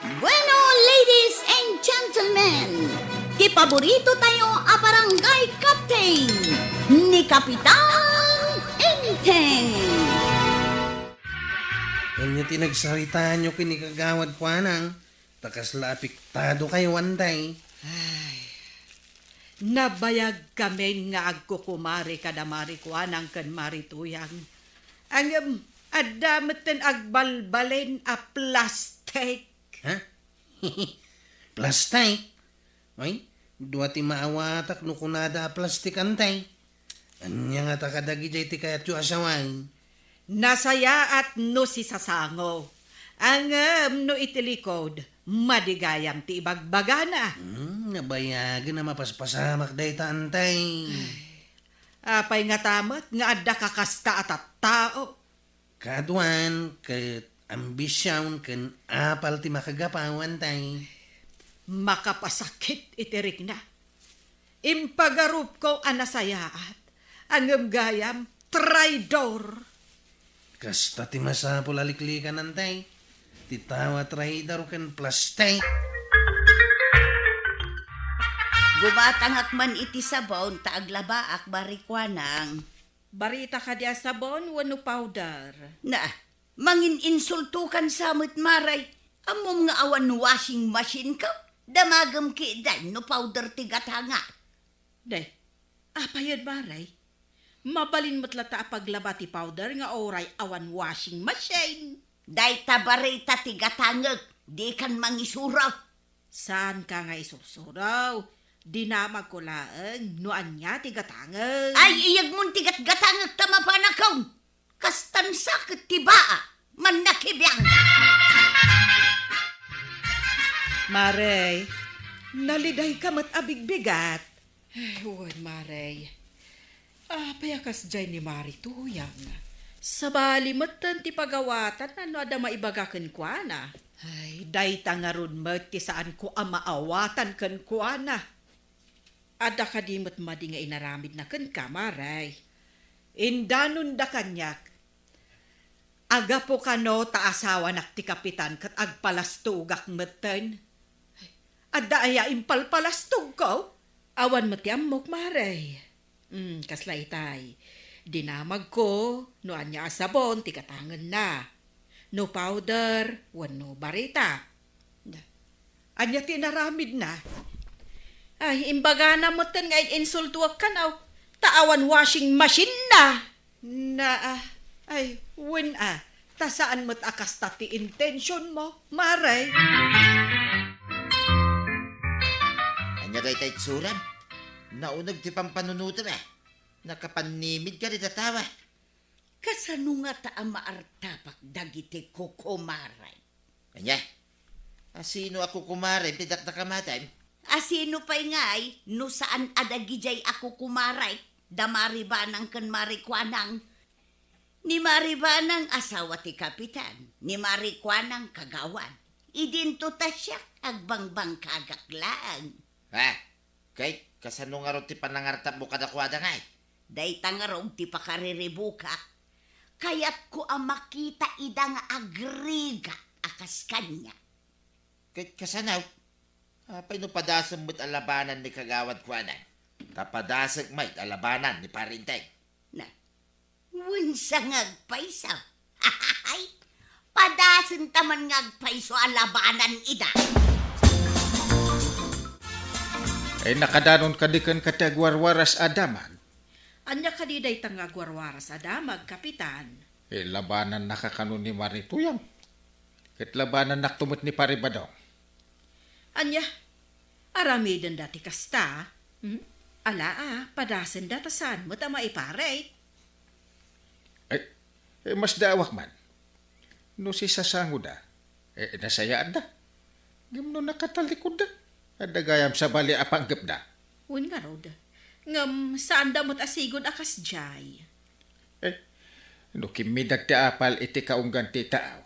Bueno, ladies and gentlemen, kipaborito tayo a barangay captain ni Kapitan Enteng. Kanya tinagsaritaan nyo kinikagawad ko anang, takas la apektado kayo anday. Nabayag kami nga agkukumari kadamari ko anang kan marituyang. Ang adameten agbalbalin a plastic. Ha? Plastic? Ay, dua ti maawatak no kunada plastic antay. Anya nga takadagi jay ti kayat yu asawang. Nasaya at no si sasango. Ang no itilikod, madigayam ti ibagbagana. Nabayagan na mapaspasamak day ta antay. Apay nga tamat nga adda kakasta at tao. Kaduan, kat ambisyon, kan apal ti makagapaw antay. Makapasakit itirik na. Impagarup ko anasayaat. Ang gayam, traidor. Kasta ti masapol aliklikan antay. Titawa traidor kan plastic. Gumatangak man iti sabon taaglabaak barikwanang. Barita ka diya sabon, wano powder. Na, mangin insultukan samot maray. Amom nga awan washing machine ka. Damagam ki dan no powder tigatanga. Day, apayad maray. Mabalin mo't lata paglaba ti powder nga oray awan washing machine. Day tabarita tigatangag. Di kan mangisuraw. Saan ka nga isusuraw? Dinamag ko laeng, noan niya tigatangag. Ay, iyag mong tigat-gatangag tama pa na kaun. Kastan sakit tibaa. Man nakibiyang. Maray, naliday ka mat abigbigat. Ay, huwag Maray. Payakas dyan ni Marituyang. Sabali matan ti pagawatan ano ada maibagakan kwa na. Ay, day tangarun mat ti saan ko amaawatan kan kwa na. Ada ka di mat madi nga inaramid na kan ka, Maray. Indanon da kanyak. Aga po ka no taasawa nak ti kapitan kat agpalastugak matan. Adda aya impalpalastog ko. Awan mo ti amok, Maray. Kasla itay. Dinamag ko, no anya sabon, ti katangan na. No powder, wano barita. Anya tinaramid na. Ay, imbaga na mo tan nga insultuak ka na. Taawan washing machine na. Ay, win tasaan mo't akas ti intention mo, Maray. Anya day tayo tsuran. Naunag ti pampanunutan Nakapanimid ka rin tatawa. Kasano nga ta maartapak dagiti kukumaray. Anya, asino ako kumaray, pidak na kamatay. Asino pa'y ngay, no saan adagijay ako kumaray, da maribanang kan marikwanang. Ni maribanang asawa ti kapitan, ni marikwanang kagawan. Idinto ta siya, agbangbang kagaklaan. Kay, kasano nga ron ti panangartap mo kadakwada ngay? Day tangarog ti pakariribukak. Kaya't ko ang makita idang agriga akas kanya. Kay, kasanaw? Apay no padasang mo't alabanan ni kagawad kwanan. Tapadasag may alabanan ni parintay. Na, winsang agpaisaw. Ay, padasan taman ngagpaiso alabanan ida. Ay nakadanon kadikan katagwarwaras adaman. Anya kadiday tangagwarwara sa damag, kapitan. Labanan nakakanon ni Marituyang. Kat labanan naktumot ni Paribadong. Anya, aramidan dati kasta. Ala padasan datasan mo tama iparay. Mas daawak man. No si sasango da. Nasayaan da. Gimno nakatalikod da. Adagayam sa bali apanggap da. Un nga rod. Ngam saan damot asigod akas jay. No kimidag ti apal iti kaunggan ti tao.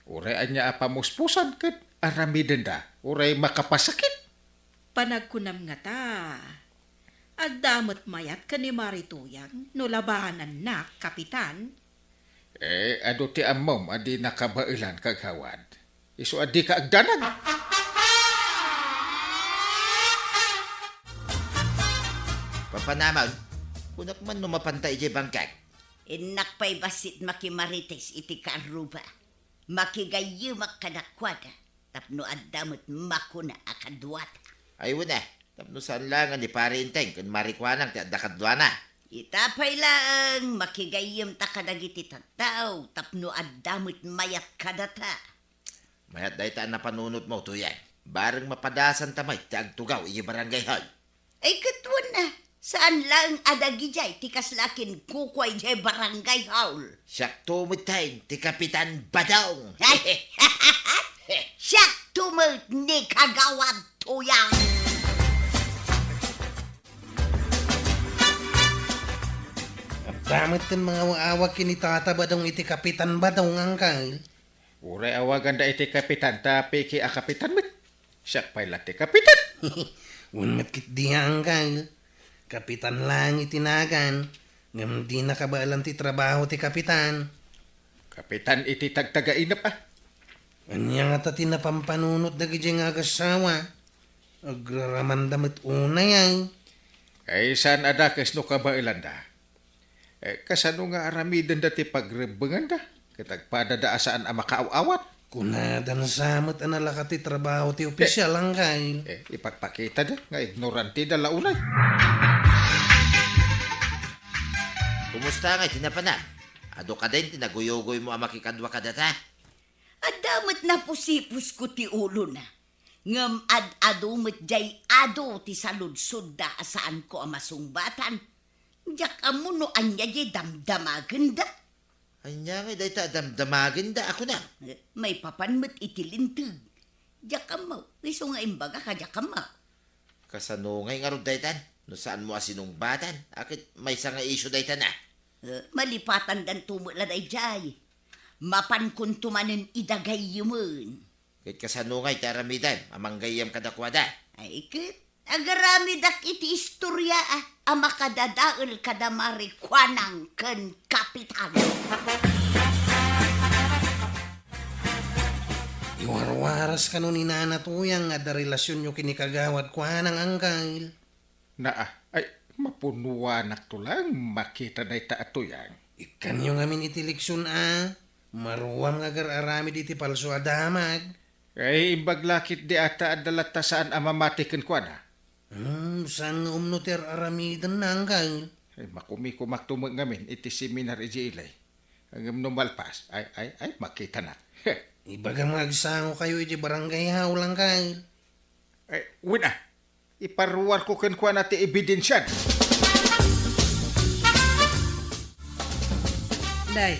Uray anya apamuspusan kat aramidan da. Uray makapasakit. Panagkunam nga ta. Agdamot mayat ka ni Marituyang no labanan na, kapitan. Ado ti amom adi nakabailan kagawad. Isu adi ka agdanag. Papanamag, kunak man no mapantay iti bangkag. Inak pa'y basit makimarites iti karuba. Makigayumak kadakwada. Tapno addamot makuna akadwata. Ay wala, tapno saan lang ni Parinteng kun marikwanang ti adakadwana. Itapay lang makigayum ta kadagiti tattao. Tapno addamot mayat kadata. Mayat dahi taan na panunot mo tuyan. Bareng mapadasan tamay ti agtugaw iya barangay hall. Ay katwan na. Saan lang adagijay tikas lakin kukway jay barangay hall. Siyak tumutayin ti Kapitan Badong. Siyak tumut ni kagawad tuyang. Damot kan mga awag kini Tata Badong iti Kapitan Badong angkal. Uray awagan da iti kapitan tapi ki a kapitan mit. Siyak pa'y lati kapitan. Unmat kit di angkal. Kapitan lang itinagan. Ngam di nakabaalan ti trabaho ti kapitan. Kapitan iti tagtagainap ah. Anya nga ta tinapampanunot dagi nga agasawa. Agraramandamit unay ay. Kay saan ada kes no kabailan da. Kasano nga aramiden dati pagrebengan da. Kitagpadadaasaan ang makaaw-awat. Kunadan samot analaka ti trabaho ti opisyal angkal. Ipagpakita da nga ignorante da launay. Kumusta nga tinapanan? Ado ka din tinaguyogoy mo ang makikadwa ka data? Adamot na pusipus ko ti ulo na. Ngam ad-adumot jay ado ti saludsud da asaan ko ang masungbatan. Diyak amuno anya jay damdamagan da. Anya nga dahi ta damdamagin da ako na. May papanmat itilintag. Diyak amaw. Iso nga imbaga ka diyak amaw. Kasano nga nga daytan? No saan mo asinungbatan? Akit may nga isyo daytan na. Malipatan dan tumula day jay. Mapan kun tumanen idagay yumun. Kit kasano nga itaramidan, amanggayam kadakwada. Ay kit, agarami dak iti istorya ama kadadaol kadamari kwanang ken kapitan. Iwarwaras ka no ni Nana Tuyang nga da relasyon nyo kinikagawad kwa ng angkal. Ay mapunuanak to lang makita na ito yan. Ikan yung amin itiliksyon Maruwam nga gararami diti palso adamag. Kay imbaglakit di ata adalata saan amamatikin kwa na. Saan nga umnoter aramidan na angkal? Ay makumikumak tumag ngamin iti seminar iji ilay. Ang numalpas ay makita na. Ibaga magsango kayo iti barangay haulang kay. Ay wina, iparuwar ko kan kwa na ti ebidensyan. Day,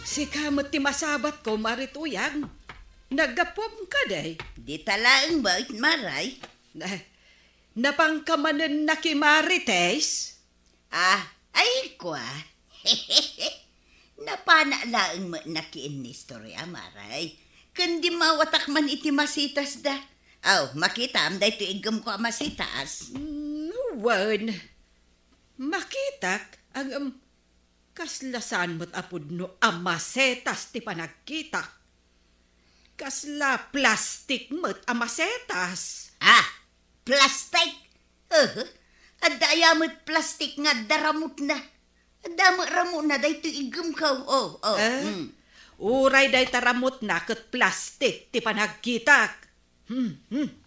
si kamot ti masabat ko marituyang. Nagapom ka, day. Di talaang ba maray? Napangkamanan na kimarites? Ay kwa. Napanalaang mo nakiin ni istorya maray. Kundi mawatak man iti masitas da. Makita am da ito igam ko masitas. Wan. Makitak ang kaslasan mo't apod no amasetas ti panagkitak. Kasla plastic mo't amasetas. Plastic? Adaya mo't plastic nga daramot na. Adamo na da ito igam ka. Uray day taramot na kat plastic ti panagkitak.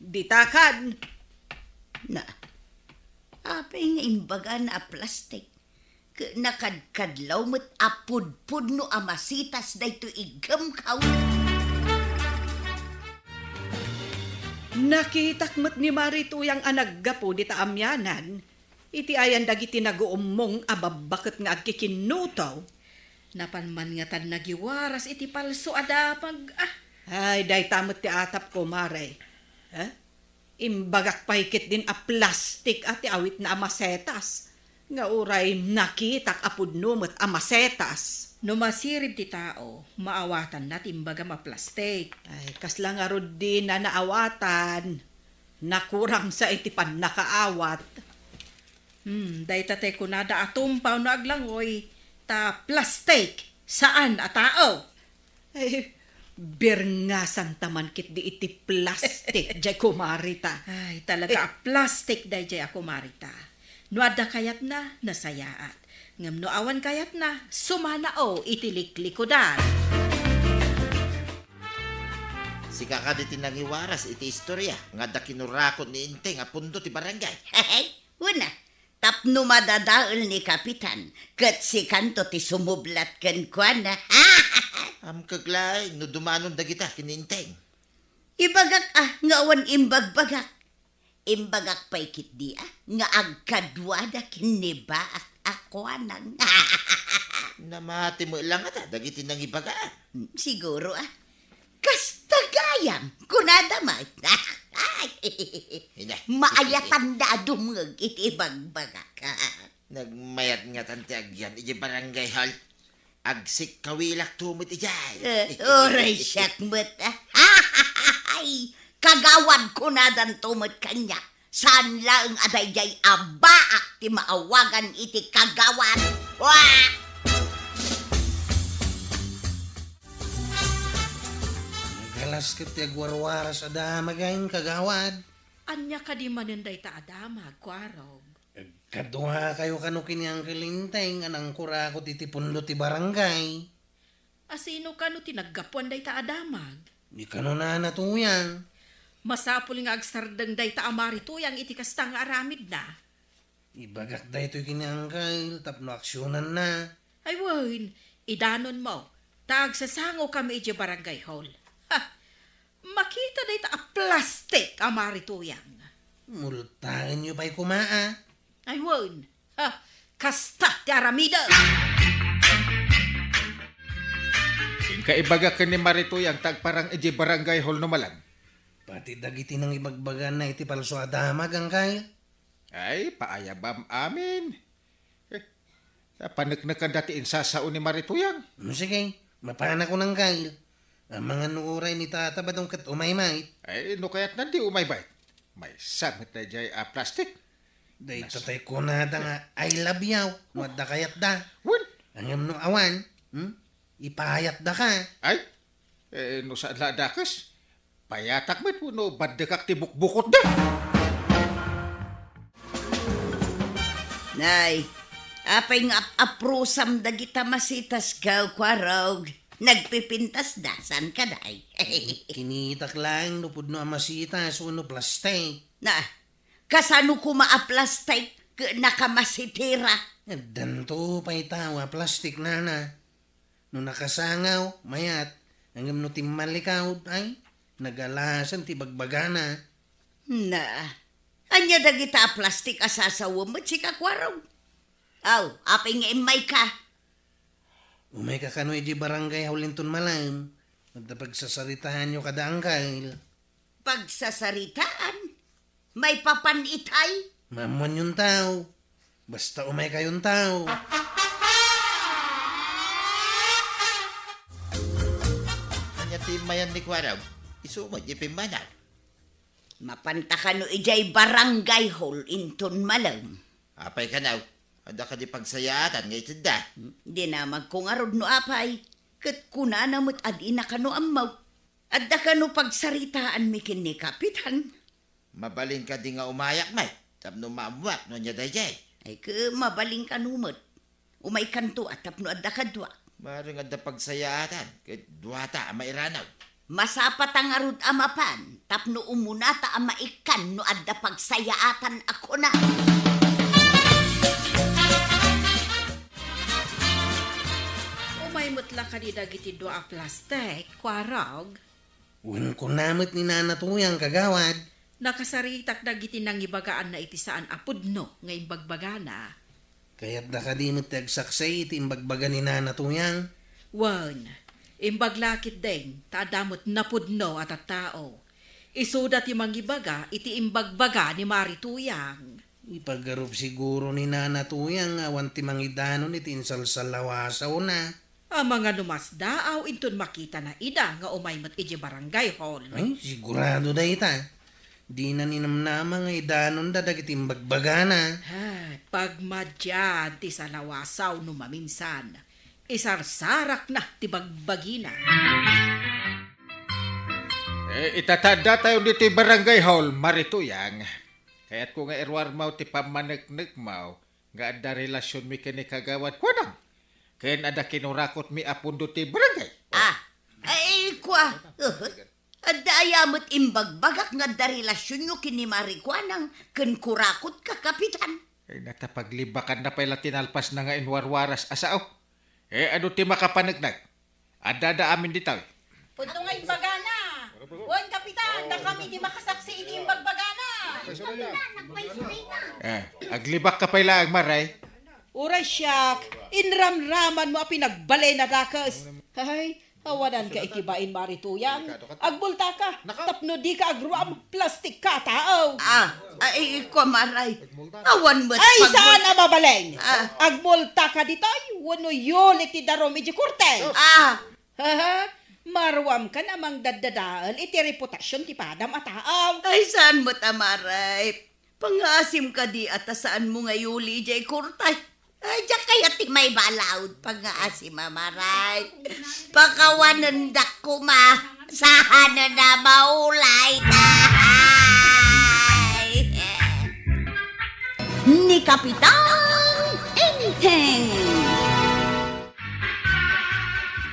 Ditakan. Na, apay nga imbaga na plastic. Nakadkadlaw mo't apud-pud no amasitas da ito igam ka. Nakitak mo't ni Marituyang anaggapo di taamyanan. Iti ayan dagiti naguumong ababaket nga agkikinutaw. Napanman nga tan nagiwaras iti palso adapag. Ay, day tamot ti atap ko, Maray. Imbagak paikit din a plastic at awit na amasetas. Nga uray nakitak apud numot amasetas. No masirib ti tao, maawatan na timbaga maplastic. Ay, kasla nga rod din na naawatan. Nakurang sa itipan nakaawat. Day tatay ko nada atumpaw na aglangoy. Ta plastic, saan a tao? Ay, Berngasan taman kit di iti plastic jay kumarita. Ay, talaga plastic day jay ako marita. No ada kayat na, nasayaat. Ngam no awan kayat na, sumana o itiliklikod-an. Si kakaditi nangiwaras iti istorya nga da kinurakot ni Inteng a pundo ti barangay. Hey, una, tapno madadaol ni Kapitan, kat si kanto ti sumublat kan kuana. Am kaglay, no dumanon da kita kini Inteng. Ibagak nga awan imbagbagak. Imbagak pa'y kit di nga agkadwada kiniba ako anang. Namati mo lang ata, dagiti nang ibagaan. Siguro kastagayam, kunadamay. Ina. Maayatan na dumag iti bagbagak. Nagmayat nga tanti agyan, iti barangay hall. Agsik kawilak tumit ijay. Oray syakmat. Ay, kagawad ko na dan tumot kanya. Saan lang adayjay abaak ti maawagan iti kagawad. Wah! Nagalas kat ti agwarwara sa damagayin kagawad. Anya ka di manenday ta adamag, kwarog. Kaduha kayo kano kiniang kilinteng anang kurakot iti pundo ti barangay. Asino ka no tinaggapuan day ta adamag? Di kano na natuyang. Masapul nga agsardang day ta amari tuyang iti kastang aramid na. Ibagak da ito'y kiniang kail tapno aksyonan na. Ay wan, idanon mo. Tag sasango kami iti barangay hall. Ha, makita day ta a plastic amari tuyang. Multahin nyo pa'y kumaa. Ay wan, ha, kasta ti aramida. Kaibaga ka ni Maritoy ang tagparang iji barangay hall no malam. Pati dagiti nang ibagbagan na iti palso adamag ang kail. Ay, paayabam amin. Panagnakan dati insasao ni Marituyang. Sige, mapana ko ng kail. Ang mga nuuray ni tata ba kat umaymay? Ay, no kaya't nandi umaybay. May samit na jay plastic. Day tatay ko na da nga I love you. Wadda kayat da. Wan, Ang no awan, ipahayat da ka. ay, no sa ladakas. Payatak met mo no badakak tibuk-bukot da. Nay, apay nga aprusam dagita masitas ka, kwarog. Nagpipintas da, san ka day? Kinitak lang no pudno amasita suno plastic. Na, kasano ko maaplastic nakamasitira? Danto pa'y tawa plastic na. No nakasangaw, mayat, hanggang no timmalikaw ay nagalasan ti bagbagana. Na, anya dagita plastic asasawa mo, chika kwarog. Aw, apay nga imay ka. Umay ka kano iji barangay haulinton malam. At pagsasaritahan nyo kada ang kail. Pagsasaritaan, may papanitay. Mamuan yung tao. Basta umay kayong tao. Kanya timayan ni Kwaraw, isumad ipimanaw. Mapantakan no ijay barangay hall inton malam. Apay ka naw, ada ka di pagsayatan ngay da. Di na magkungarod no apay. Kat kuna namot adi na kano amaw. Adda kano pagsaritaan mikin ni Kapitan. Mabalin ka di nga umayak may, tapno maamuak no niya dayjay. Ay ka mabaling kanumot. Umay kanto at tapno adda kadwa. Maring ada pagsayatan, kay duwata mairanaw. Masapat ang arud amapan. Tapno umunata ang maikan no adda pagsayaatan ako na. Umaymutla ka di dagiti doa plastic, kwarog. Uwan ko namit ni nanatuyang kagawad. Nakasaritak dagiti nang ibagaan na iti saan apudno ngayon bagbagana. Kaya't da ka di matagsaksay iti imbagbaga ni nanatuyang. Wan, imbaglakit din, taadamot napudno at tao. Isudat yung mangibaga, iti imbagbaga ni Marituyang. Ipagarup siguro ni nanatuyang awan ti mangidanon iti insalsalawasaw na. Ang mga numasdaaw inton makita na ida nga umaymat iti barangay hall. Ay, sigurado da ita. Di na ninamnama nga idanon da dagiti imbagbaga na. Pagmadyan ti salawasaw no maminsan, isarsarak na ti bagbagina. Itatanda tayo dito yung barangay hall, Marituyang. Kaya't kung nga irwar mo ti pamanagnig mo, nga ada relasyon mi kini kagawad ko nang. Kaya ada kinurakot mi apundo ti barangay. Ay, kwa. Adayamot imbagbagak nga da relasyon nyo kini Marikwanang ken kurakot ka, kapitan. Ay natapaglibakan na pala tinalpas na nga inwarwaras asao. Ano ti makapanagnag? Adada amin ditaw. Punto nga imbagana. Wan, kapitan, na kami di makasaksi ini imbagbagana. Aglibak ka pala ang maray. Uray siyak, inramraman mo a pinagbalay na rakas. Ay, awanan ka ikibain Marituyang. Agbulta ka, tapno di ka agruam, plastic ka tao. Ay, kwa maray. Awan mo't Ay, saan na mabaleng? Agmulta ka ditoy, wano yulik ti darom iji kurte. Haha, marwam ka namang dadadaal iti reputasyon ti padam at taaw. Ay, saan mo't amaray? Pangasim ka di at saan mo nga yuli jay kurtay. Ay, diyan kaya ti may balawd pangasim amaray. Pakawanan dak ko ma. Saan na maulay tay. Ni Kapitan Enteng.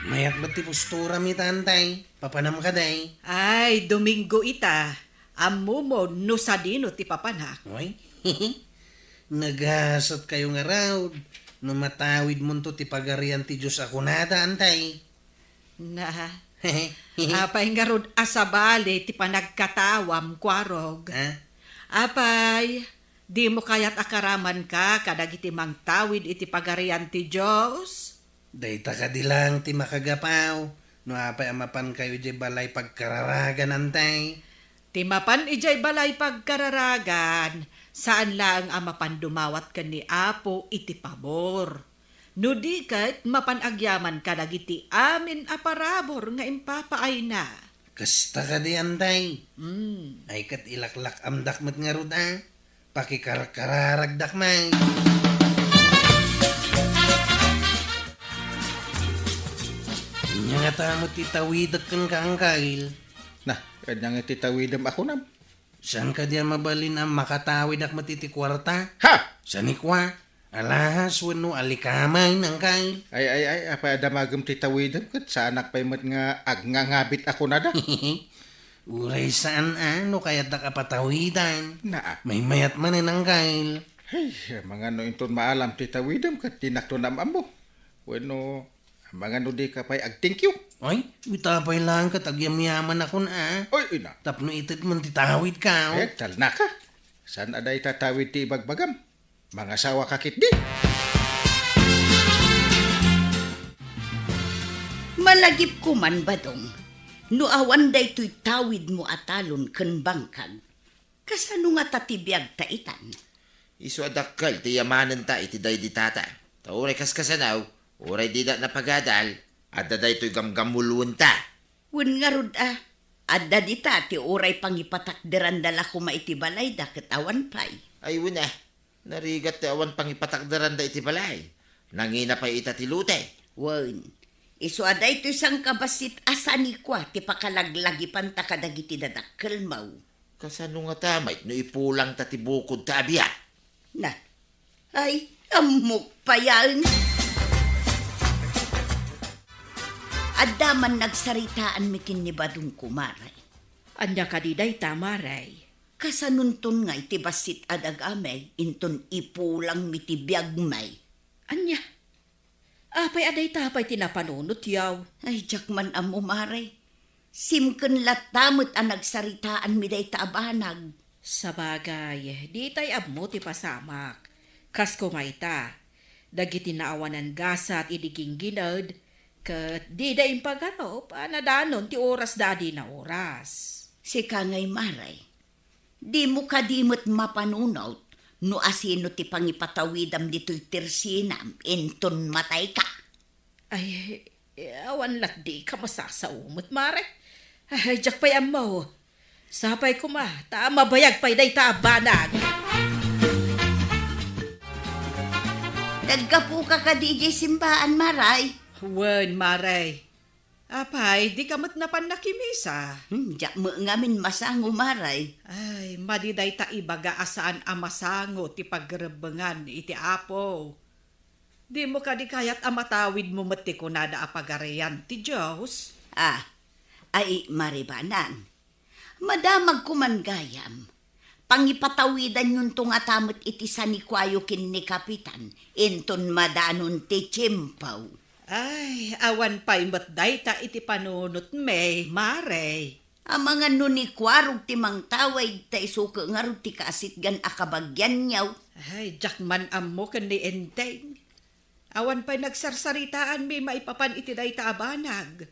Mayat ba't ti postura mi tantay? Papanam ka day. Ay, Domingo ita. Amo mo no sa dino ti papanak. Oy, nagasat kayo nga raw. Numatawid mo to ti pagarian ti Diyos ako nada, antay. Na, apay nga rod asabali ti panagkatawam kwarog. Ha? Apay, di mo kaya't akaraman ka kadagiti mangtawid iti pagarian ti Diyos. Dayta ka di lang ti makagapaw. No apay amapan kayo di balay pagkararagan, antay. Timapan ijay balay pagkararagan, saan lang amapan dumawat ka ni Apo iti pabor. No di kat mapanagyaman ka dagiti amin aparabor nga impapaay na. Kasta ka di, antay. Ay kat ilaklak amdak mat nga rod, pakikararagdak may. Inya nga tamo titawidak kang kaangkail. Nah, kanyang ititawidam ako nam. Saan ka diyan mabalin ang makatawid ak matiti kwarta? Ha! Sanikwa, alahas wano alikamay ng kail. Ay, apa damagam titawidam kat sa anak pa'y mat nga agnangabit ako na da. Uray saan ano kaya da kapatawidan? Na, May mayat man ng kail. hey, mga no inton maalam titawidam kat tinakto nam ambo. Bueno, mga no di ka pa'y ag-thank you. Oy, bitapay lang ka tagyamyaman ako na. Oy, ina. Tapno itid man titawid ka. Tal na ka. Saan aday tatawid ti ibagbagam? Mga sawa kakit di. Malagip ko man badong. No awan day to'y tawid mo atalon ken bangkag. Kasano nga tatibiyag taitan? Isu adakkel ti yamanen ta iti day di tata. Tauray kaskasanaw, uray di da napagadal. Adda da ito'y gamgamulun ta. Wen nga rod adda dita ti oray pangipatakderan dala ko maitibalay da katawan pay. Ay wala, narigat ti awan pangipatakdaran da iti balay. Nangina pa ita ti lute. Wen, iso aday to isang kabasit asani kwa ti pakalaglaги panta kadagiti dadakkel maw. Kasano nga tamay no ipulang ta ti bukod ta abiya. Na, ay, amok pa yan. Adaman nagsaritaan mikin ni Badong Kumaray. Anya kadiday tamaray. Kasanuntun nga iti basit adag amay, inton ipulang mitibiyag may. Anya, apay aday tapay tinapanunot yaw. Ay, jakman amo maray. Simken latamot ang nagsaritaan mi day taabanag. Sabagay, di tay abmo ti pasamak. Kas kumayta, dagiti naawanan gasa at idiging ginad, kat di da impaganop, anadanon ti oras dadi na oras. Si Kangay Maray, di mo kadimot mapanunot, no asino ti pangipatawidam dito'y tirsinam, inton matay ka. Ay, awan lat di ka masasaumot, mare. Ay, jak pa'y amaw. Sapay ko ma, mabayag pa'y day taabanag. Naggapu ka DJ simbaan, Maray. Wen, maray. Apay, di kamot na pan nakimisa. Diyak mo ngamin masango maray. Ay, madiday ta ibaga asaan amasango ti pagrebengan iti apo. Di mo ka di kayat amatawid mo mati ko nada apagareyan ti Diyos. Ay maribanang. Madamag kumanggayam. Pangipatawidan yun tong atamot iti sanikwayo kin ni Kapitan. Inton madanon ti Chimpaw. Ay, awan pa'y matday ta iti panunot me, mare. Ang mga nunikwarog ti mang taway ta isuka nga ti kaasit gan akabagyan niyaw. Ay, jakman ammo kan ni Enteng. Awan pa'y nagsarsaritaan may maipapan iti day ta abanag.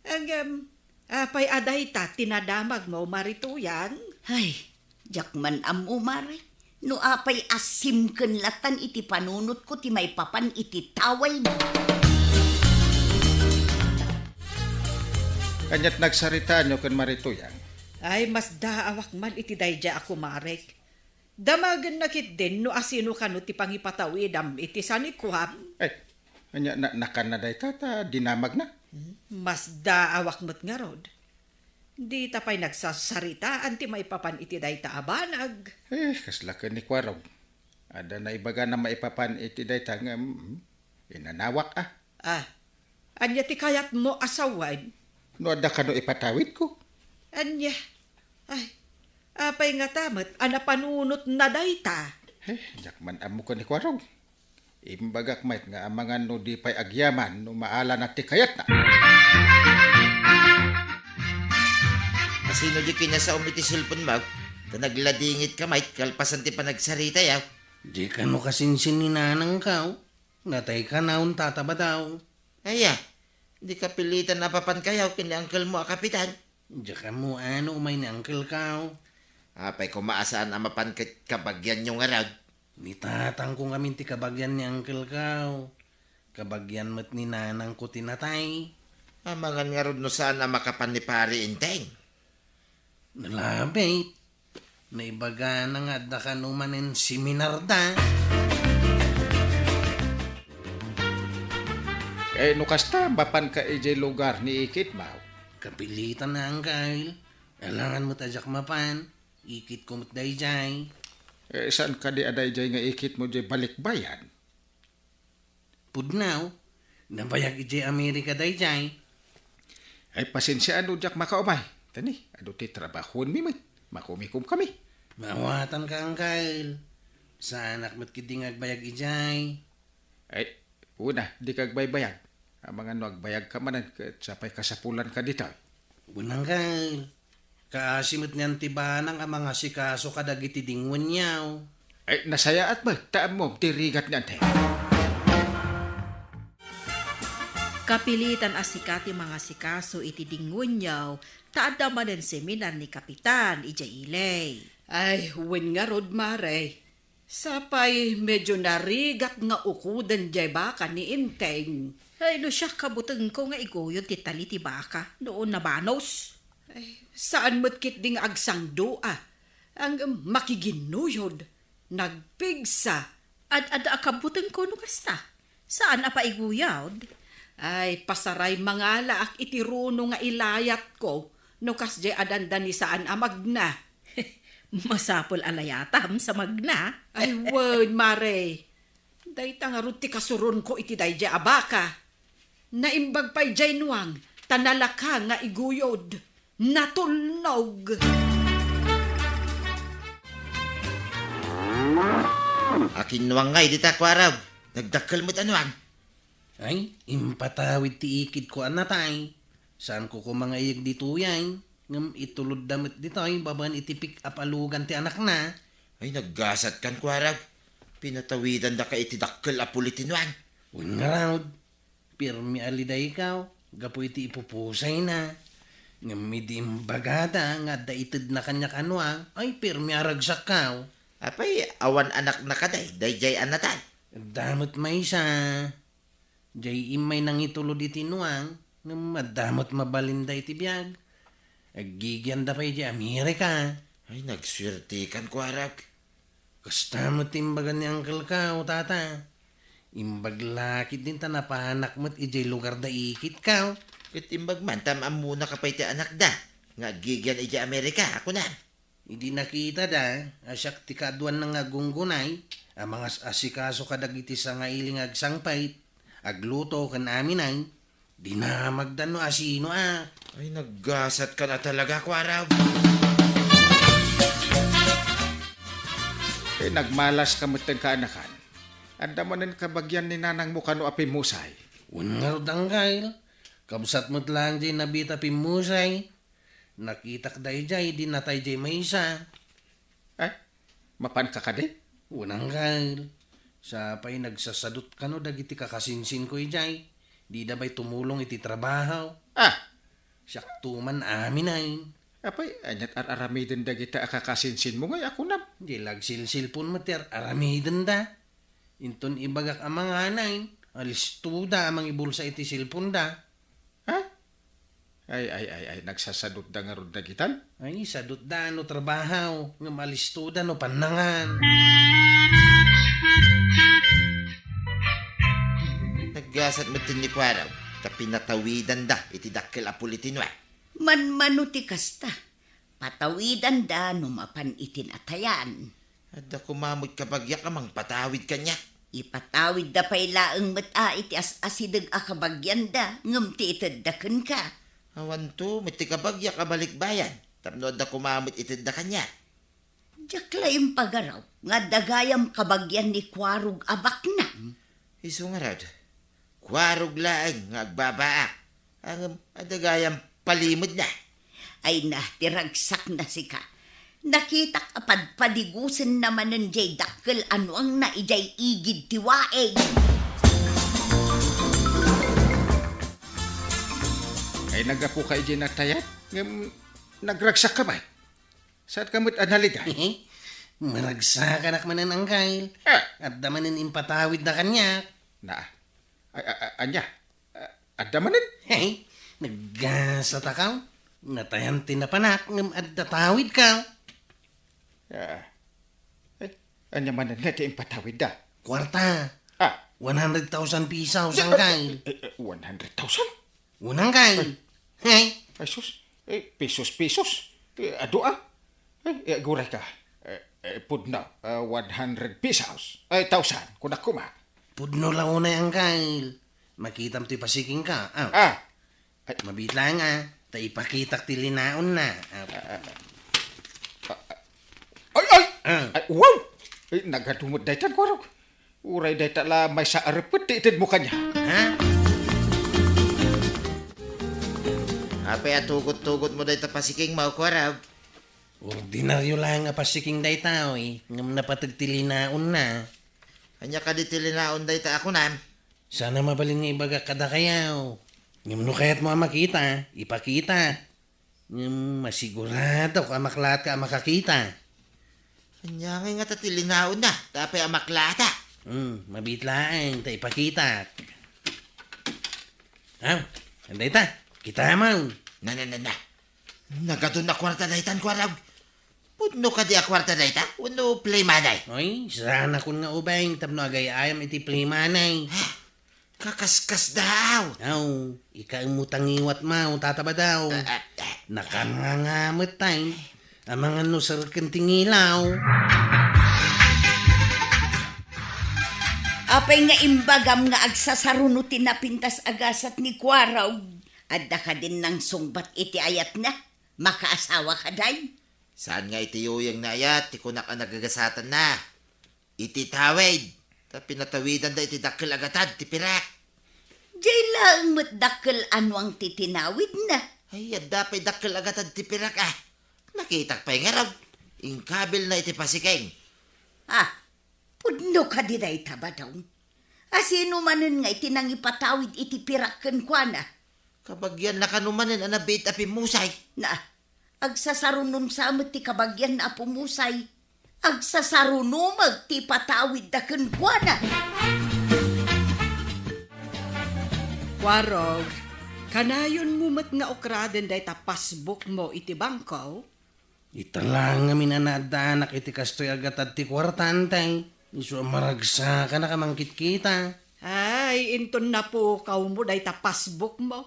Ang, apay aday ta, tinadamag mo marituyang. Ay, jakman mare. No apay asim ken latan iti panunot ko ti may papan iti taway mo. Kanyat nagsarita nyo kan Marituyang. Ay, mas daawak man iti dayja ako, Marek. Damagan nakit din no asino ka no ti pangipatawidam iti sanikuham. Ay, kanya nakanaday tata, dinamag na. Mas daawak mo't nga rod. Di tapay nagsasaritaan ti maipapan iti dayta abanag. Kaslakan ni Kwarog. Ada na ibaga na maipapan iti dayta nga inanawak Anya ti kayat mo asawan. No ada ka no ipatawid ko. Anya, apay nga tamat, anapanunot na dayta. Jakman amo ko ni Kwarog. Imbagak mait nga amangan no di pay agyaman no maala na ti kayat na. Masino di kinasa umiti silpon mo? Ta nagladingit ka mait, kalpasan ti panagsarita yaw. Di ka no kasinsin ni nanang kao. Natay ka naun tataba daw. Aya, di ka pilitan na papan kayaw kini uncle mo Kapitan. Di ka mo umay ni uncle kao. Apay kumaasaan ang mapan kabagyan yung araw. Nitatang kong kami ti kabagyan ni uncle kao. Kabagyan mat ni nanang ko tinatay. Amangan nga ron no saan na makapan ni Pari Inteng. Nalabay. Naibaga na nga da ka numanin seminar da. Nukasta, bapan ka ijay lugar ni Ikit Mau. Kapilitan na ang kail. Alangan mo tajak mapan. Ikit ko mo't dayjay. Saan ka di aday jay nga Ikit mo jay balikbayan? Pudnaw. Nabayag ijay Amerika dayjay. Ay pasensya ano jak makaumay. Tani, ano ti trabahon mi man. Makumikum kami. Mawatan ka ang kail. Sa anak mo't kiting agbayag ijay. Ay, una, di kag baybayag. Ang mga nagbayag ka manan, sapay kasapulan ka dito. Bunang kail. Kaasimot niyan tibanang ang mga sikaso kadagiti dingwan niyaw. Ay, nasaya at ba? Taan mo, tirigat niyan. Kapilitan asikati mga sikaso iti dingunyaw, taada manen seminar ni Kapitan ijay ilay. Ay, wen nga rod mare. Sapay medyo narigat nga ukudan jay baka ni Inteng. Ay, no siya kabuteng ko nga igoyon ti tali ti baka noon na banos. Ay, saan mo't kit ding agsang doa? Ang makiginuyod, nagpigsa. Ad-ada akabuteng ko no kasta. Saan apa iguyawd? Ay, pasaray mga laak itiruno nga ilayat ko, no kasjay adanda ni saan amagna. Masapol alayatam sa magna. Ay, word, mare. Dayta nga ruti kasuron ko iti dayjay abaka. Naimbag pa'y jay nuang, tanalaka nga iguyod. Natulnog. Akin nuangay di takwaraw. Nagdakkel mo't anuang. Ay, impatawid ti ikit ko anatay. Saan ko kumangayag dito yan? Ngam itulod damit dito ay baban itipik apalugan ti anak na. Ay, naggasat kan kwaraw. Pinatawidan da ka itidakkel apulitinwang. Uy nga raw. Pirmi aliday ikaw. Gapo iti ipupusay na. Ngam midim bagada nga da itid na kanya kanwa. Ay, pirmi aragsak kaw. Apay, awan anak na kaday. Dayjay anatan. Damot may isa. Jay imay nang itulod iti nuang. Ngam madamot mabalinda iti biyag. Agigyan da pa iti Amerika. Ay, nagswerte kan kwaraw. Kasta mo timbagan ni Uncle ka o tata. Imbag lakit din ta napahanak mo't ijay lugar da ikit ka. Kitimbag man, tamam muna ka pa iti anak da. Nga gigyan iti Amerika, ako na. Hindi nakita da, asyak ti kaduan na nga gunggunay, ang mga asikaso kadagiti sa nga iling agsangpait, agluto kan amin ay, di na magdano asino Ay, naggasat ka na talaga, Kwaraw. Nagmalas ka matang kaanakan. Anda manan kabagyan ni nanang mo kano api musay. Ungar danggail, kabsat mo't lang jay nabita pimusay, nakitak day jay, di natay jay may isa. Ay, mapan ka di? Unang gail, sa pa'y nagsasadot ka no dagiti kakasinsin ko jay, di na ba'y tumulong iti trabaho. Saktuman amin ay. Apay, anyat aramidin dagita akakasinsin mo ngay ako na. Di lagsilsilpon mater, aramiden da. Inton ibagak ang mga anay, alistuda amang ibulsa iti silpon da. Ay, nagsasadot da nga rod dagitan. Ay, sadot da no trabaho, nga malistuda no panangan. Naggasat mo din ni Kwaraw. Tapinatawidan da, iti dakkel apulitinwa. Manmanuti kasta. Patawidan da numapan itin atayan. Adda kumamot kabagyak amang patawid kanya. Ipatawid da pay laeng mata iti asidag akabagyan da. Ngam ti itadakan ka. Awan to, miti kabagyak kabalikbayan. Tapno adda kumamot itid da kanya. Diyak layong pagaraw. Nga dagayam kabagyan ni Kwarug abak na. Iso nga rad. Kwarog laeng nga agbabaak. Ang adagayang palimod na. Ay na, tiragsak na si ka. Nakitak apadpadigusin naman ng jay dakkel ano ang naijay igid tiwae. Ay nagapu ka iji natayat. Nagragsak ka ba? Saan ka mo't analigay? Maragsakan akmanan ang kail, at damanin impatawid na kanya. Anya? Adda manin? Hey, naggasat akaw, natayan tinapanak, ngam at datawid ka. Anya manin nga di impatawid da? Kwarta, 100,000 pisaw ang kail. 100,000? Unang kail. Hey, Ay sus, pesos. Ado guray ka. Pudna, 100 pesos. Ay, 1,000, kung ako ma. pudno lang unay ang kail. Makitam ti pasiking ka. Mabitla nga, ta ipakitak ti linaon na. Ay, wow! Nagadumot daytan ko raw. Uray dayta la may sa arepet ti itid mo kanya. Ha? Apay atugot-tugot mo dahil tapasiking mau, Kwaraw. Ordinaryo lang nga pasiking day tao eh. Ngam napatag ti linaon na. Kanya ka ditilinaon dahil ta ako na. Sana mabalin nga ibaga kada kayaw. Ngam no kaya't mo makita, ipakita. Ngam masigurado ka maklat ka makakita. Kanya nga tatilinaon na. Tapay amaklata. Mabitlaan, ta ipakita. Anday ta, kita mo. Na. Nagadun na kwarta daytan, Kwaraw. Pudno ka di a kwarta dayta? Uno play manay. Oy, sana kun nga ubay, tapno agay ayam iti plimanay. Kakaskas daw. Ika ang mutangiwat mo, tataba daw. Nakangangamot tayo. Ang mga nusar kantingilaw. Apay nga imbagam nga agsasarunutin na pintas agasat ni Kwaraw. Adda ka din ng sungbat iti ayat na. Makaasawa ka day. Saan nga iti uyang na ayat, ti kunak ang nagagasatan na. Iti tawid. Ta pinatawidan da iti dakkel agatad, ti pirak. Jay lang matdakkel ano ang titinawid na. Ay, adda pa'y dakkel agatad ti pirak Nakitak pa'y nga raw. Ingkabil na iti pasiking. Pudno ka di day taba daw. Asino manen nga itinang ipatawid iti pirakken kwa na. Kabagyan na kanumanin ang nabit api musay. Agsasarunom sa amat ti kabagyan na apumusay. Agsasarunumag ti patawid da ken kwa na. Kwarog, kanayon mo mat nga okraden day ta passbook mo iti bangkaw? Italang nga minanadanak iti kastoy agatad ti kwartantay. Iso maragsa ka na kamangkit kita. Ay, inton na po kaw mo day ta passbook mo.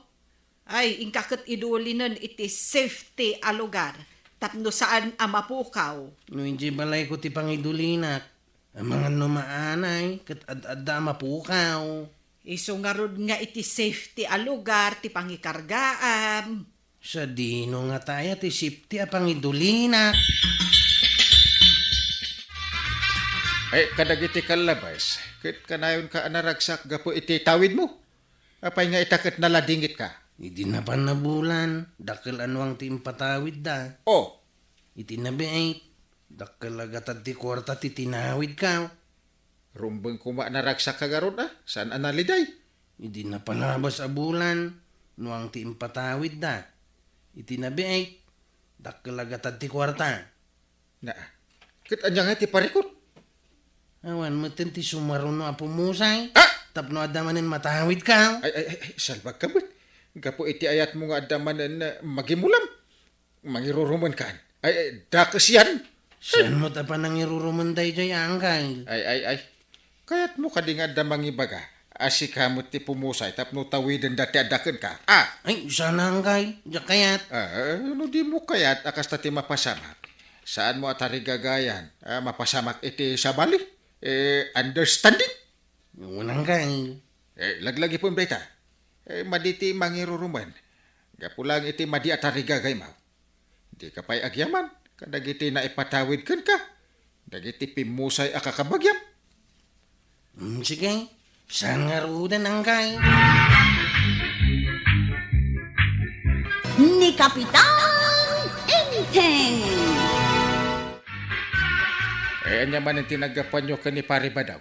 Ay, ingkakot idulinen iti safety a lugar. Tapno saan a mapukaw. No hindi balay ko ti pangidulinak. Ang mga numaanay, kat ad-adda mapukaw. Isungarod nga iti safety a lugar, ti pangikargaan. Sa dino nga tayo ti safety a pangidulinak. Ay, kadag iti kalabas. Kit kanayon ka anaragsak gapo iti tawid mo. Apay nga itakit naladingit ka. Hindi na pa na bulan. Dakil anwang ti impatawid da. Oh, Iti na biait. Dakil agatad ti kwarta ti tinawid ka. rumbeng kuma naragsak ka garon Saan analiday? Hindi na palabas a bulan. Nuang ti impatawid da. Iti na biait. Dakil agatad ti kwarta. Na, kit anya nga ti parikot. Awan mo ti sumaron no apumusay. Ah! Tapno adamanin matawid ka. Ay, salbag ka ba? Gapo iti ayat mo nga adamanan na magimulam. Mangiruruman ka. Ay, dakas yan. Saan mo ta pa nang irurumunday jay angkay? Ay. Kaya't mo ka di nga damang ibaga. Asikamot ti pumusay tapno tawiden dati adakan ka. Ay, sana angkay. Diyak kayat. No di mo kayat akas tati mapasamak. Saan mo atari gagayan? Mapasamak iti sabali? Understanding? Yung angkay. Laglagi po mbeta. Maditi mangiruruman. Gapulang iti madi atari gagay mo. Di ka pa'y agyaman. Kadagiti na ipatawid kan ka. Dagiti pimusay akakabagyam. Sige. Saan nga rudan angkay? Ni Kapitan Enteng! Anya man ang tinagapan nyo ka ni pare ba daw?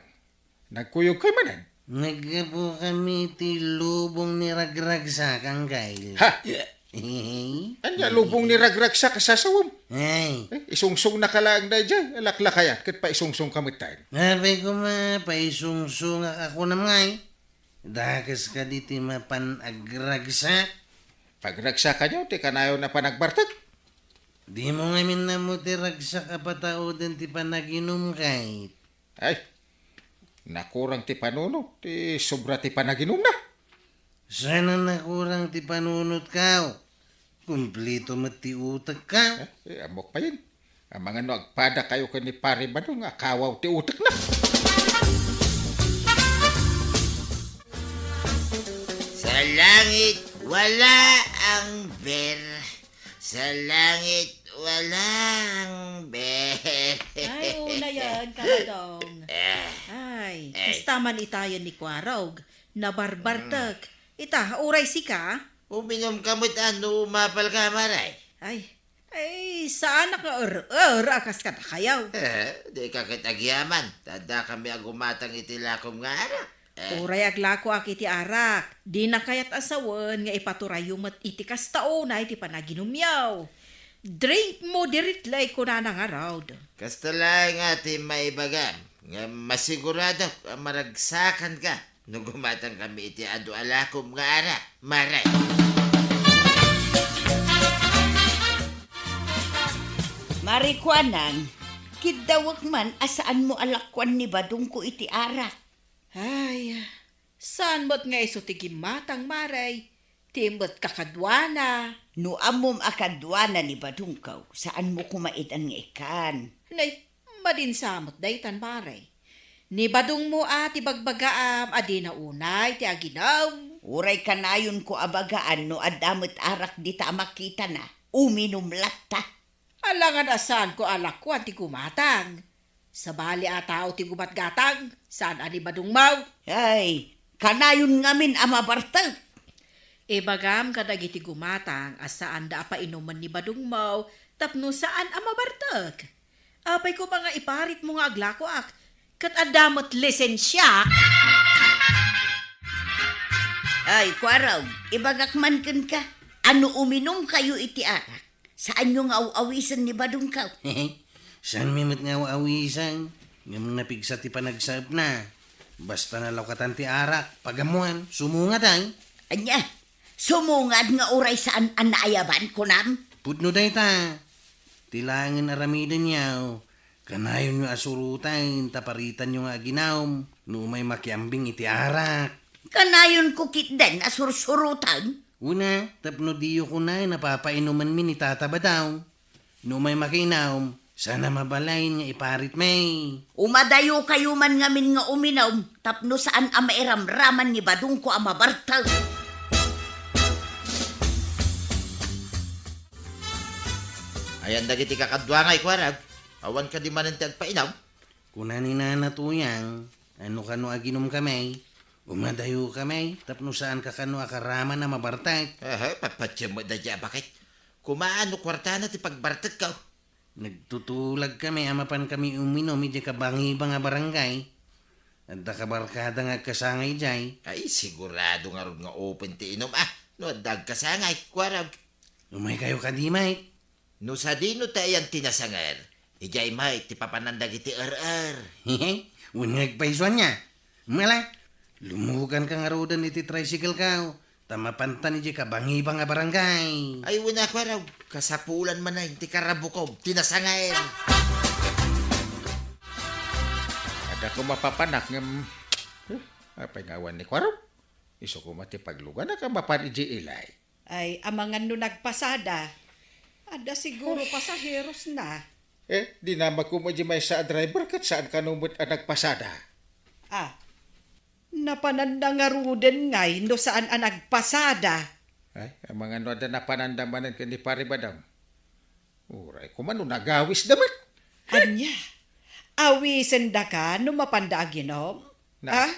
Nagkuyog kay manan. Nagpo kami ti lubong ni ragragsak angkay. Ha? Anya lubong ni ragrag sa kasasawam. Ay. Isungsong nakalaang na dyan. Alaklakayat. Kat pa isungsong kamitain. Nabi ko paisungsung ako na ngay. Dakas ka diti mapan agragsak. Pagragsa ka nyo, ti kanayo na panagbartag. Di mo ngamin na mo ti ragsak apatao din ti panaginom kay. Ay, nakurang ti panuno. Ti sobra ti panaginom na. Sana nakurang ti panunot ka. Kumplito mo ti utak ka. Amok pa yun. Ang mga no, agpada kayo ka ni pare ba nung akawaw ti utak na. Sa langit, wala ang ber. Sa langit, walang ber. Ay, una yan, kamadong. Ay, kastaman itayan ni Kwarog. Nabarbartag. Ita, uray si ka? Uminom ka mo't ano, umapal ka, maray. Ay, saan naka akas ka na kayaw? Di ka kitagyaman. Tada kami agumatang itilakom nga arak. Uray aglako ak iti arak. Di na kayat asawan nga ipaturay mat iti kastao na iti panaginumyaw. Drink mo diritlay ko na nangaraw. Kasta lang nga ti maibagam. Nga masigurado maragsakan ka. Nung gumatang kami iti adu alakom nga arak. Maray. Marikwanang, kidawak man asaan mo alakwan ni Badong ko iti arak. Ay, saan mo't nga iso ti gimatang maray? Timot kakadwana. No amom akadwana ni Badong kaw, saan mo kumait ang ikan? Nay, madinsamot daytan maray. Ni badong mo ti bagbagaam adi na unay ti aginaw. Uray kanayon ko abagaan no adamot arak di ta makita na. Uminom latta. Alangan asan ko alakwan ti gumatang. Sa bali atao ti gumatgatang. Saan ani badong mau? Ay, kanayon ngamin amabartag. Bagam kadag iti gumatang asaan da pa inuman ni badong mau tapno saan amabartag. Apay ko mga iparit mo nga aglako ak. Kat adamot lisensya. Ay, Kwaraw, ibagak man ken ka. Ano uminom kayo iti arak? Saan yung awisan ni Badong kaw? Saan mimit nga awisan? Ngam napigsa ti panagsab na. Basta nalawkatan ti arak. Pagamuan, sumungat ay. Anya, sumungad nga uray saan ang naayaban ko nam? Pudno day ta. Tilangin aramidan niyaw. Kanayon nyo asurutan, taparitan nyo nga ginawm. No may makiambing iti arak. Kanayon ko kitden asursurutan. Una, tapno diyo ko na napapainuman mi ni Tata Badaw. No may makinaom, sana mabalain nga iparit may. Umadayo kayo man ngamin nga uminom, tapno saan ang mairamraman ni Badong ko ang mabartag. Ayan dagiti kakadwangay kwarag. Awan ka di mananti agpainaw. Kunanin na natuyang, ano kano aginom kami. Umadayo kami, tapno saan ka kano akarama na mabartag. Papatya mo da dya, bakit? Kumaano kwarta na ti pagbartag ka. Nagtutulag kami, amapan kami uminom, iti kabangi-bang nga barangay. At kabarkada nga kasangay jay. Ay, sigurado nga ron nga open ti inom. No, dag kasangay, kwarag. Umay kayo kadimay. No, sa dino tayan tinasangar. Ijay may, ti papanandag iti Hehe, unyag paiswan niya. Mala, lumugan ka nga rodan iti tricycle ka. Tamapantan iti kabangi-bang nga barangay. Ay, wala kwarag. Kasapulan man na, ti karabukob, tinasangar. Ada ko mapapanak ng... Apay ngawan ni Kwaro. Iso ko mati paglugan na ka mapan iji ilay. Ay, amangan no nagpasada. Ada siguro pasaheros na. Di na magkumadji may sa driver kat saan ka numot ang nagpasada. Napananda nga ruden ngay no saan ang nagpasada. Ay, ang mga noda na panandamanan ka ni Pari Badam. Uray, kumano nagawis damat. Anya, awisen da ka no mapanda aginom? Na.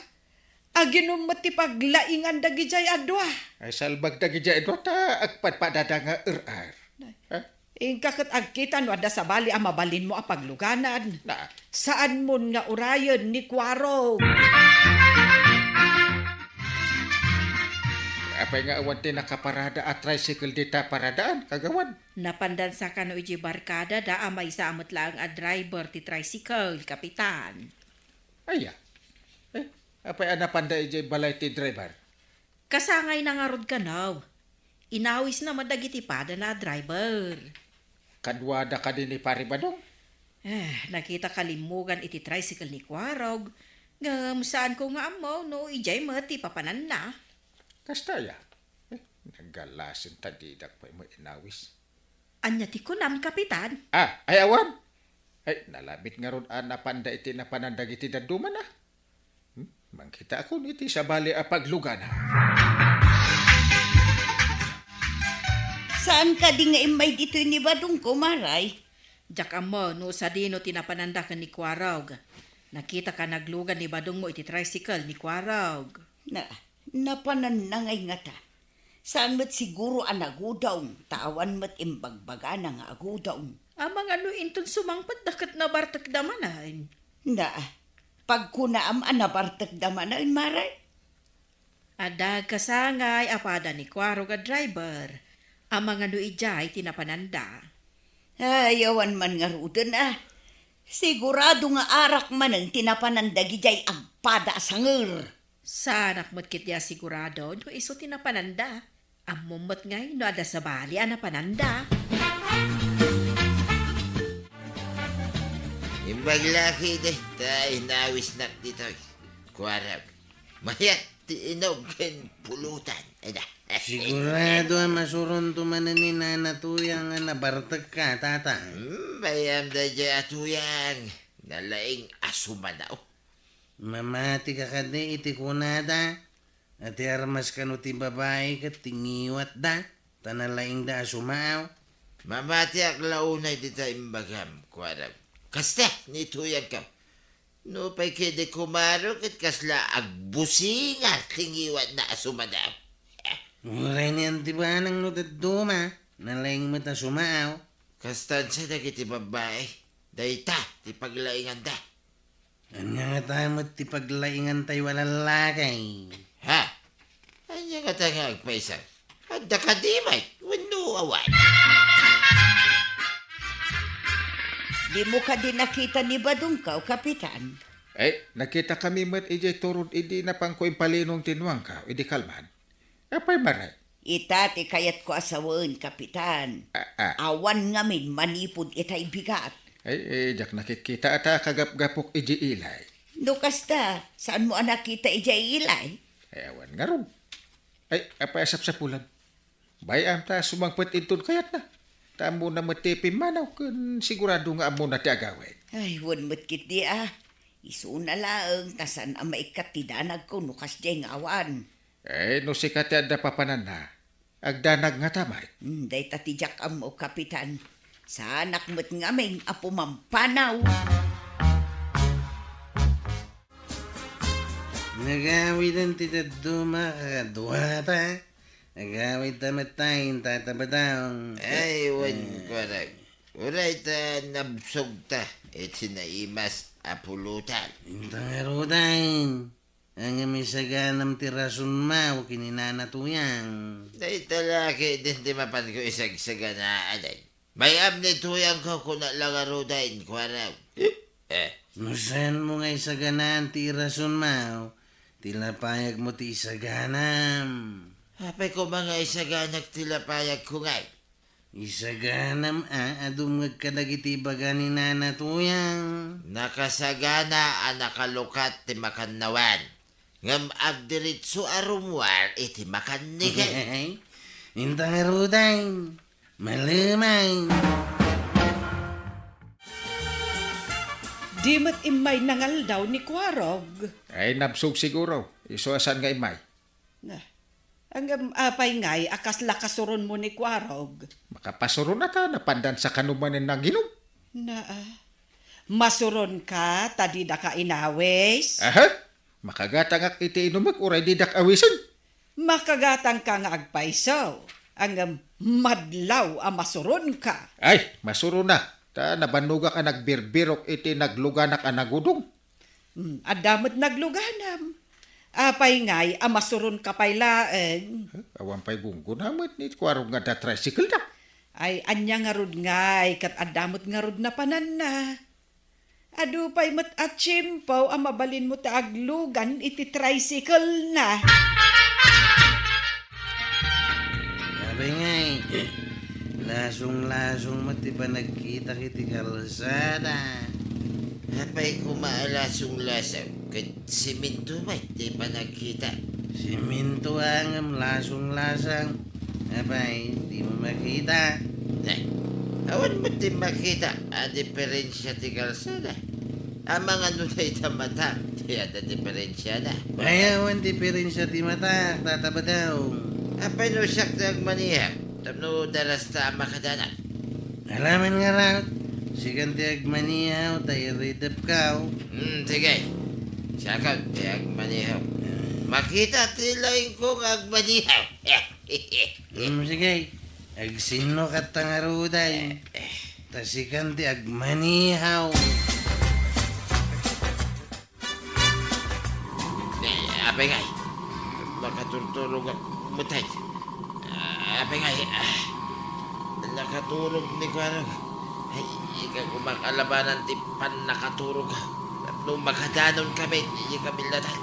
Aginom mati paglaingan dagi jay adwa. Ay, salbag dagi dya ito ta agpat padada nga irar. Ingkakat agkita no ada sa bali ang mabalin mo ang pagluganan. Na, Saan mo nga urayon ni Kwaro? apay nga awan ti nakaparada at tricycle dita paradaan, kagawan. Napandansa ka no iji barkada da amay sa amot lang a driver ti tricycle, kapitan. Aya. Apay anapanda iji balay ti driver. Kasangay na nga rod ka now. Inawis na madagiti pada na driver. Kadwada ka din ni Pari Badong. Nakita kalimugan iti tricycle ni Kwarog. Ngam saan ko nga amo no ijay mati papanan na. Kastaya. Nagalasin tadidak pa mo inawis. Anya ti kunam, kapitan. Ay awan. Ay, nalabit nga ron napanda iti napanandag iti daduman na. Mangkita ako iti sa bali a paglugana. Saan ka di nga imay dito ni Badong ko, Maray? Jak amo no sa dino tinapananda ka ni Kwarog. Nakita ka naglugan ni Badong mo iti tricycle ni Kwarog. Napananangay nga ta. Saan mo't siguro ang agudaw, tawan mo't imbagbaga na nga agudaw. Amang ano inton sumangpat dakat na bartak damanan. Pagkunaam anabartak damanan, Maray. Ada kasangay apada ni Kwarog a driver. Amang ano ijay tinapananda. Ayawan man nga ruden Sigurado nga arak man ang tinapanandagi jay agpada sanger. Sanak mo't kitya sigurado no iso tinapananda. Amumot ngay no ada sa bali ana pananda. Imbaglaki de, tayo nawis na dito. Kwarag. Mayat, ti inom ken pulutan. Sigurado ang masuron tumanan ni Nana Tuyang nga nabartag ka, tata. Bayam da dya atuyang. Nalaing asumanaw. Mamati ka kade iti kunada. At armas ka no ti babae ka tingiwat da. Tanalaing da asumaaw. Mamati ak launay dito imbagam, kwarag. Kasta, ni tuyang ka. No pa'y kede kumaro kat kasla agbusinga tingiwat na asumanaw. Uray niyan ti ba nang nutaduma? Nalaing mo ta sumaaw. Kastan sa dagiti babae. Dayta, ti paglaingan da. Anya nga tayo mo ti paglaingan tayo walalakay. Ha? Anya nga tayo agpaisang. Handa ka di may, wano awan. Di mo ka din nakita ni Badong ka, kapitan. Ay, nakita kami mat ijay turod idi na pang ko impalinong tinuang ka, idi kalman. Apay maray. Itati kayat ko asawon, kapitan. Awan ngamin manipod itay bigat. Ay, jak nakikita ata kagap-gapok iji ilay. No kasta, saan mo nakita ijay ilay? Ay, awan nga ron. Ay, apay asap sa pulan. Bayam ta sumangpet intun kayat na. Tamo na matipin manaw kun sigurado nga amo na ti agawin. Ay, wan matkit di Isu na laeng, tasan ang maikatidanag ko nukas diyang awan. No si kati ada papanan na. Agdanag nga tamay. Day tatijak ang mo, kapitan. Sa anak mo't ngaming apo mampanaw. Nagawid ang titaduma kakaduwata. Nagawid tamatayin tatabataong. Ay, wan kwarag. Uray ta nabsog ta. Sinaimas apulutan. Intang erudain. Ang misaganam tirasun mau kininanatuyang. Day talaki din di mapan ko isagsaganaan. May ni tuyang ko kuna lang arudain kwarag. Nusan mo nga isaganaan tirasun mau. Tilapayag mo ti isaganam. Apay ko mga isaganag tilapayag ko ngay. Isaganam adum ngagkadagiti baga ni nanatuyang. Nakasagana ang nakalukat ti makannawan. Ngam agdiritso arumwar iti makannigay. Intang erudain. Malamay. Di mat imay nangal daw ni Kwarog. Ay nabsog siguro. Isuasan nga imay. Na, ang apay ngay, akas lakasuron mo ni Kwarog. Makapasuro na ta, napandan sa kanumanin ng ginom. Na, masuron ka, tadi da ka inawis. Aha, makagatang ak iti inumag, uray didak awisan. Makagatang ka nga agpaisaw. Ang madlaw a masuron ka. Ay, masuro na. Ta nabanuga ka nagbirbirok iti nagluganak a nagudong. Adamot nagluganam. Apay ngay, a masuron ka pay laeng. Awan pa'y gunggunamot ni kwarong nga da tricycle na. Ay, anya nga rod ngay, kat adamot nga rod na panan na. Adu pa'y mat at chimpaw, a mabalin mo ta aglugan, iti tricycle na. Sabi ngay, lasong-lasong mati pa nagkita kiti kalsada. Apay ko maalasong lasaw. Kat siminto may di pa nakita. Siminto ang lasong-lasang. Abay, di mo makita. Na, awan mo di makita a diferensya ti kalsada. Ang mga nunay tamata, di ada diferensya na. Ayawan diferensya ti mata, tataba daw. Apay no siyak nagmaniha. Tapno daras ta makadanak. Alaman nga raw, sigan ti agmanihaw, tayo ridap kaw. Sige. Sakaw, ti agmanihaw. Makita ti laing kong agmanihaw. Sige, agsino ka tangaruday. Tasikan ti agmanihaw. Apay ngay. Makaturturog ang mutay. Apay ngay. Nakaturog ni Kwarog. Ay, ikaw kumakalabanan ti pan nakaturog. Nung makadanon kami, hindi kami latan.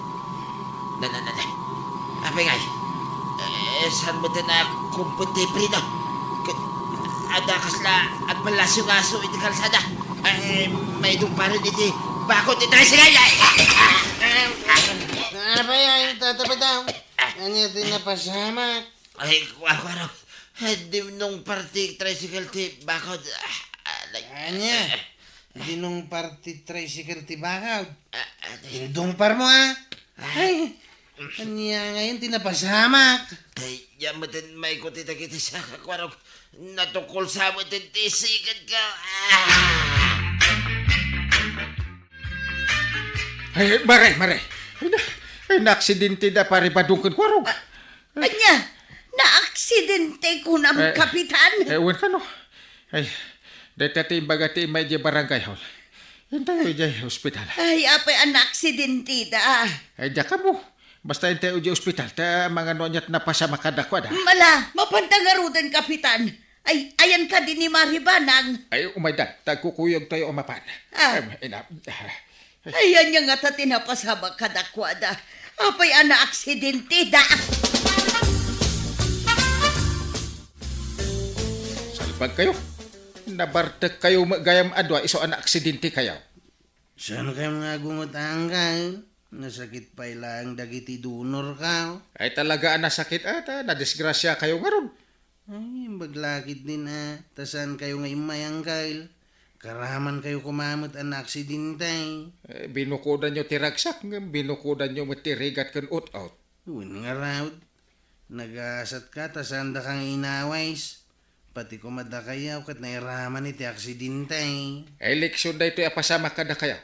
Na. Apay ngay. Saan mo din na kumputi prino? Ada kasla at malaso-ngaso iti kalsada. Ay, may dumpa rin iti bakot iti silay. Abay, ay, tataba daw. Ano ti napasamak? Ay, Kwarog. Di nung party tricycle ti bakod. Anya, di nung party tricycle ti bakaw. Indong par mo Ay, anya ngayon tinapasamak. Ay, yaman din may kuti kiti sa Kwarog. Natukol sa mo din tisikan ka. Ay, maray. Ay, na-aksidente da pari badungkan kwarong. Anya, na-aksidente ko na kapitan. Ewan ka no. Ay, dati bagati may di barangay hall. Hintay di hospital. Ay, apay ang na-aksidente da. Ay, diya ka mo. Basta hintay di hospital. Ta mga nonyat na pasama kadakwa da. Mala, mapantangarudan kapitan. Ay, ayan ka din ni Maribanang. Ay, umaydan. Tagkukuyog tayo umapan. Ayan niya nga ta tinapasama kadakwada. Apay ang na-aksidente da. Salbag kayo. Nabartek kayo gayam adwa iso an aksidente kayo. Saan kayo nga gumutang ka? Nasakit pa ilang dagiti dunor ka. Ay talaga ang nasakit ata, nadisgrasya kayo nga ron. Ay, baglakit din tasan kayo nga imayang kail. Karaman kayo kumamot ang aksidentay. Binukudan nyo tiragsak, nga binukudan nyo matirigat kan out-out. Uwan nga raud. Nagasat ka tasan da kang inaways. Pati kumada kayaw kat nairaman iti aksidentay. Eleksyon da ito apasama ka na kayaw.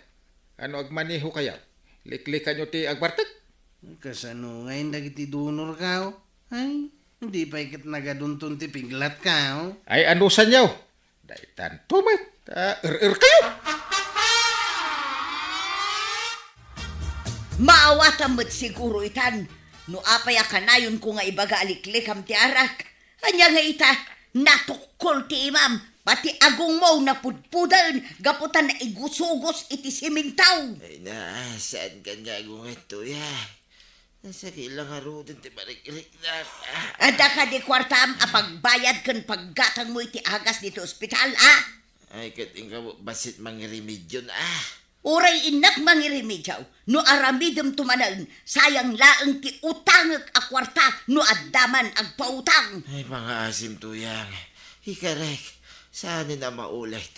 Ano agmaniho kayaw? Liklikan nyo ti agbartag. Kasano ngayon dagiti dunor ka. Ay, hindi pa ikit nagaduntun ti piglat ka. Ay ano sa nyaw? Daitan tumit. Kayo! Maawatan mo't siguro itan. No apaya kanayon ko nga ibaga aliklikam ti arak. Anya nga ita, natukol ti imam. Pati agong mo na pudpudan, gaputan na igusugos iti simintaw. Ay na, saan ka nga kung ito ya? Nasa kilang harudan ti barik-rik na. Ada ka di kwartam apagbayad kan paggatang mo iti agas dito ospital, Ay, kating ka basit mangirimidyon, Uray inak mangirimidyaw, no aramidem tumanan, sayang laeng ti utangag a kwarta, no addaman ag pautang. Ay, mga asim tuyang. Hikarek, sana na maulit.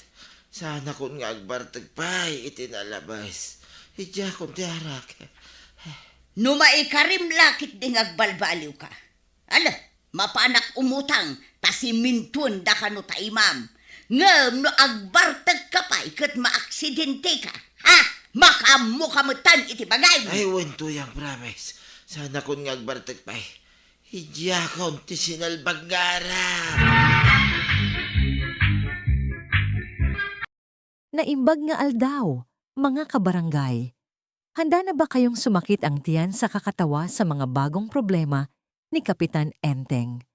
Sana kung nga agbartag pa'y itinalabas. Hidya kong tiyarak. No maikarim lakit ding agbalbaliw ka. Ala, mapanak umutang, tasimintun da ka no taimam. Ngam no agbartag ka pa, ikat maaksidente ka. Ha? Makamukamutan iti bagay. Ay, wan tuyang promise. Sana kung nga agbartag pa'y. Hidya kong ti sinalbagara. Naimbag nga aldaw, mga kabarangay. Handa na ba kayong sumakit ang tiyan sa kakatawa sa mga bagong problema ni Kapitan Enteng?